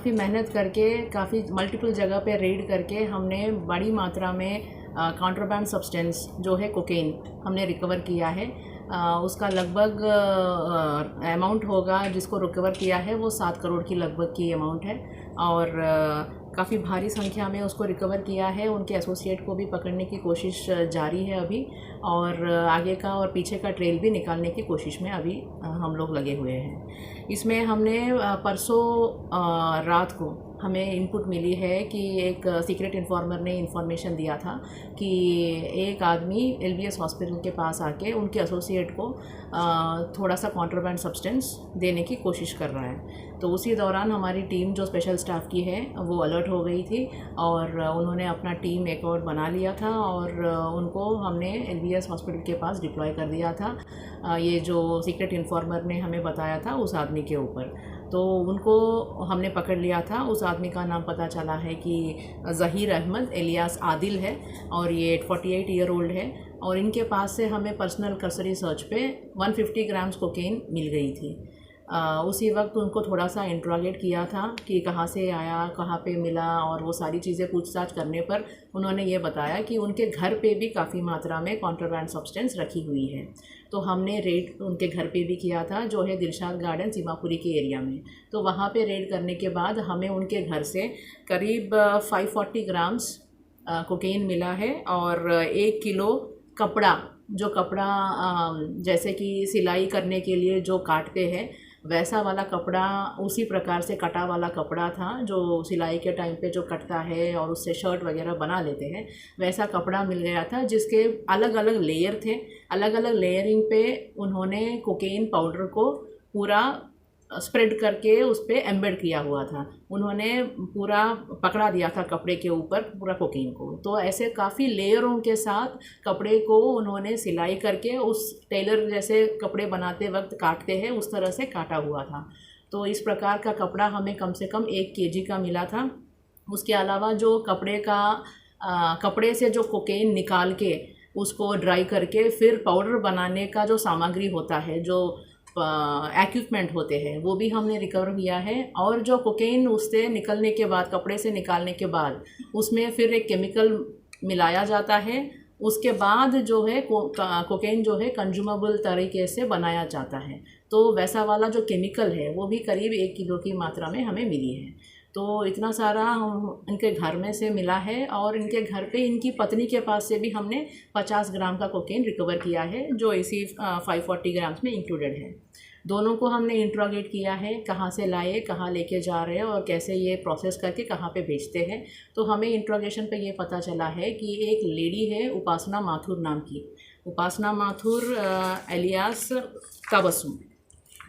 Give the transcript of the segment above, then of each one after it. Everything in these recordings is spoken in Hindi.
काफ़ी मेहनत करके काफ़ी मल्टीपल जगह पे रेड करके हमने बड़ी मात्रा में कॉन्ट्राबैंड सब्सटेंस जो है कोकेन हमने रिकवर किया है। उसका लगभग अमाउंट होगा जिसको रिकवर किया है वो 7 करोड़ की लगभग की अमाउंट है और काफ़ी भारी संख्या में उसको रिकवर किया है। उनके एसोसिएट को भी पकड़ने की कोशिश जारी है अभी और आगे का और पीछे का ट्रेल भी निकालने की कोशिश में अभी हम लोग लगे हुए हैं। इसमें हमने परसों रात को हमें इनपुट मिली है कि एक सीक्रेट इन्फॉर्मर ने इन्फॉर्मेशन दिया था कि एक आदमी एलबीएस हॉस्पिटल के पास आके उनके एसोसिएट को थोड़ा सा कॉन्ट्राबैंड सब्सटेंस देने की कोशिश कर रहा है। तो उसी दौरान हमारी टीम जो स्पेशल स्टाफ की है वो अलर्ट हो गई थी और उन्होंने अपना टीम एक और बना लिया था और उनको हमने एलबीएस हॉस्पिटल के पास डिप्लॉय कर दिया था ये जो सीक्रेट इन्फॉर्मर ने हमें बताया था उस आदमी के ऊपर। तो उनको हमने पकड़ लिया था। उस आदमी का नाम पता चला है कि ज़हीर अहमद एलियास आदिल है और ये 48 ईयर ओल्ड है और इनके पास से हमें पर्सनल कर्सरी सर्च पे 150 ग्राम्स कोकेन मिल गई थी। उसी वक्त उनको थोड़ा सा इंट्रोगेट किया था कि कहाँ से आया, कहाँ पे मिला और वो सारी चीज़ें पूछताछ करने पर उन्होंने ये बताया कि उनके घर पे भी काफ़ी मात्रा में कॉन्ट्राबैंड सब्सटेंस रखी हुई है। तो हमने रेड उनके घर पे भी किया था जो है दिलशाद गार्डन सीमापुरी के एरिया में। तो वहाँ पे रेड करने के बाद हमें उनके घर से करीब 540 ग्राम्स कोकेन मिला है और 1 किलो कपड़ा, जो कपड़ा जैसे कि सिलाई करने के लिए जो काटते हैं वैसा वाला कपड़ा, उसी प्रकार से कटा वाला कपड़ा था जो सिलाई के टाइम पे जो कटता है और उससे शर्ट वगैरह बना लेते हैं, वैसा कपड़ा मिल गया था जिसके अलग अलग लेयर थे। अलग अलग लेयरिंग पे उन्होंने कोकेन पाउडर को पूरा स्प्रेड करके उस पर एम्बेड किया हुआ था। उन्होंने पूरा पकड़ा दिया था कपड़े के ऊपर पूरा कोकेन को। तो ऐसे काफ़ी लेयरों के साथ कपड़े को उन्होंने सिलाई करके उस टेलर जैसे कपड़े बनाते वक्त काटते हैं उस तरह से काटा हुआ था। तो इस प्रकार का कपड़ा हमें कम से कम 1 केजी का मिला था। उसके अलावा जो कपड़े से जो कोकेन निकाल के उसको ड्राई करके फिर पाउडर बनाने का जो सामग्री होता है, जो इक्विपमेंट होते हैं, वो भी हमने रिकवर किया है। और जो कोकेन उससे निकलने के बाद, कपड़े से निकालने के बाद उसमें फिर एक केमिकल मिलाया जाता है। उसके बाद जो है कोकेन जो है कंज्यूमेबल तरीके से बनाया जाता है। तो वैसा वाला जो केमिकल है वो भी करीब 1 किलो की मात्रा में हमें मिली है। तो इतना सारा हम इनके घर में से मिला है और इनके घर पे इनकी पत्नी के पास से भी हमने 50 ग्राम का कोकेन रिकवर किया है जो इसी 540 ग्राम्स में इंक्लूडेड है। दोनों को हमने इंट्रोगेट किया है, कहाँ से लाए, कहाँ लेके जा रहे हैं और कैसे ये प्रोसेस करके कहाँ पे बेचते हैं। तो हमें इंट्रोगेशन पे ये पता चला है कि एक लेडी है उपासना माथुर नाम की, उपासना माथुर एलियास तबस्सुम।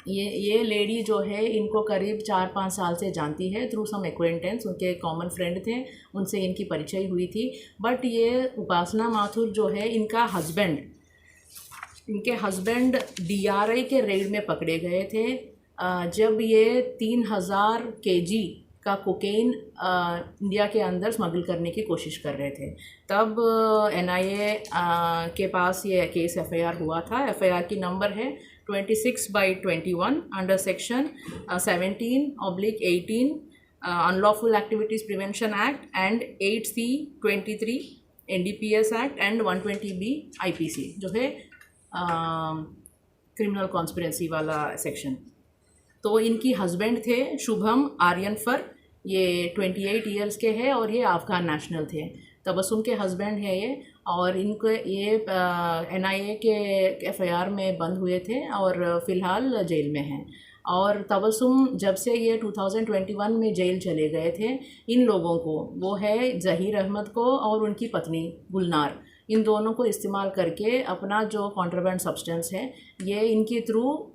ये लेडी जो है इनको करीब 4-5 साल से जानती है थ्रू सम एक्वेंटेंस। उनके कॉमन फ्रेंड थे, उनसे इनकी परिचय हुई थी। बट ये उपासना माथुर जो है इनके हस्बैंड DRI के रेड में पकड़े गए थे जब ये 3000 केजी का कोकेन इंडिया के अंदर स्मगल करने की कोशिश कर रहे थे। तब NIA के पास ये केस FIR हुआ था। FIR की नंबर है 26/21 under section 17/18 unlawful activities prevention act and 8C23 NDPS act and 120B IPC जो है क्रिमिनल कॉन्स्पिरेसी वाला सेक्शन। तो इनकी हस्बैंड थे शुभम आर्यनफर, ये 28 ईयर्स के हैं और ये अफ़गान नेशनल थे। तबस्सुम के हस्बैंड है ये और इनको ये NIA के FIR में बंद हुए थे और फ़िलहाल जेल में हैं। और तबस्सुम जब से ये 2021 में जेल चले गए थे, इन लोगों को, वो है ज़हीर अहमद को और उनकी पत्नी गुलनार, इन दोनों को इस्तेमाल करके अपना जो कॉन्ट्राबैंड सब्सटेंस है ये इनके थ्रू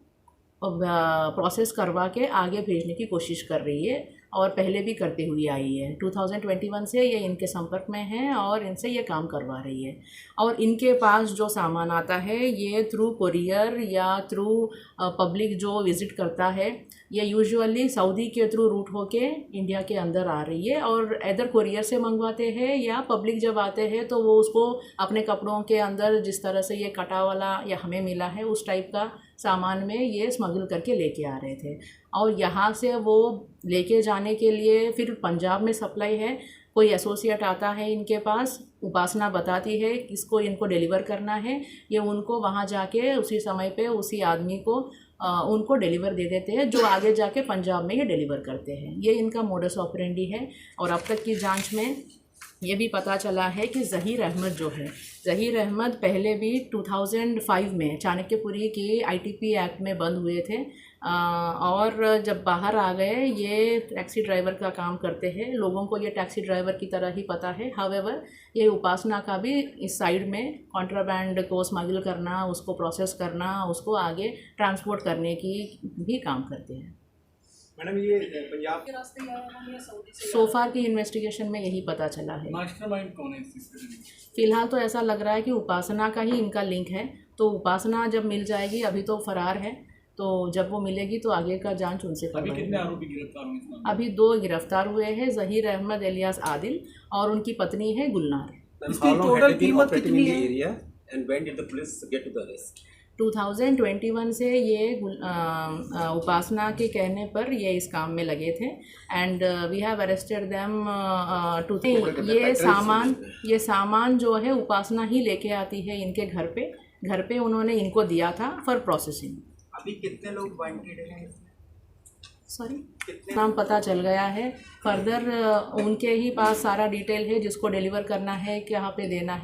प्रोसेस करवा के आगे भेजने की कोशिश कर रही है और पहले भी करते हुई आई है। 2021 से ये इनके संपर्क में है और इनसे ये काम करवा रही है। और इनके पास जो सामान आता है ये थ्रू कुरियर या थ्रू पब्लिक जो विज़िट करता है, ये यूजुअली सऊदी के थ्रू रूट होके इंडिया के अंदर आ रही है और इधर कुरियर से मंगवाते हैं या पब्लिक जब आते हैं तो वो उसको अपने कपड़ों के अंदर जिस तरह से ये कटा वाला या हमें मिला है उस टाइप का सामान में ये स्मगल करके लेके आ रहे थे। और यहाँ से वो लेके जाने के लिए फिर पंजाब में सप्लाई है, कोई एसोसिएट आता है इनके पास, उपासना बताती है किसको इनको डिलीवर करना है, ये उनको वहाँ जाके उसी समय पे उसी आदमी को उनको डिलीवर दे देते हैं, जो आगे जाके पंजाब में ये डिलीवर करते हैं। ये इनका मोडस ऑपरेंडी है। और अब तक की जांच में ये भी पता चला है कि ज़हीर अहमद जो है, ज़हीर अहमद पहले भी 2005 में चाणक्यपुरी की आईटीपी एक्ट में बंद हुए थे और जब बाहर आ गए ये टैक्सी ड्राइवर का काम करते हैं। लोगों को ये टैक्सी ड्राइवर की तरह ही पता है। हावेवर ये उपासना का भी इस साइड में कॉन्ट्राबैंड को स्मगल करना, उसको प्रोसेस करना, उसको आगे ट्रांसपोर्ट करने की भी काम करते हैं। मैडम ये पंजाब के रास्ते सोफार की इन्वेस्टिगेशन में यही पता चला है। मास्टरमाइंड कौन है इस फिलहाल तो ऐसा लग रहा है कि उपासना का ही इनका लिंक है। तो उपासना जब मिल जाएगी, अभी तो फरार है, तो जब वो मिलेगी तो आगे का जांच उनसे अभी कितने आरोपी गिरफ्तार हुए? अभी 2 गिरफ्तार हुए हैं, ज़हीर अहमद एलियास आदिल और उनकी पत्नी है गुलनार। इसकी टोटल कीमत कितनी है? And when did the police get to the arrest? 2021 से ये उपासना के कहने पर ये इस काम में लगे थे and we have arrested them too. ये सामान जो है उपासना ही लेके आती है इनके घर पे उन्होंने इनको दिया था फॉर प्रोसेसिंग। अभी कितने लोग वांटेड हैं? सॉरी, नाम पता चल गया है। फर्दर उनके ही पास सारा डिटेल है, जिसको डिलीवर करना है, कहाँ पे देना है।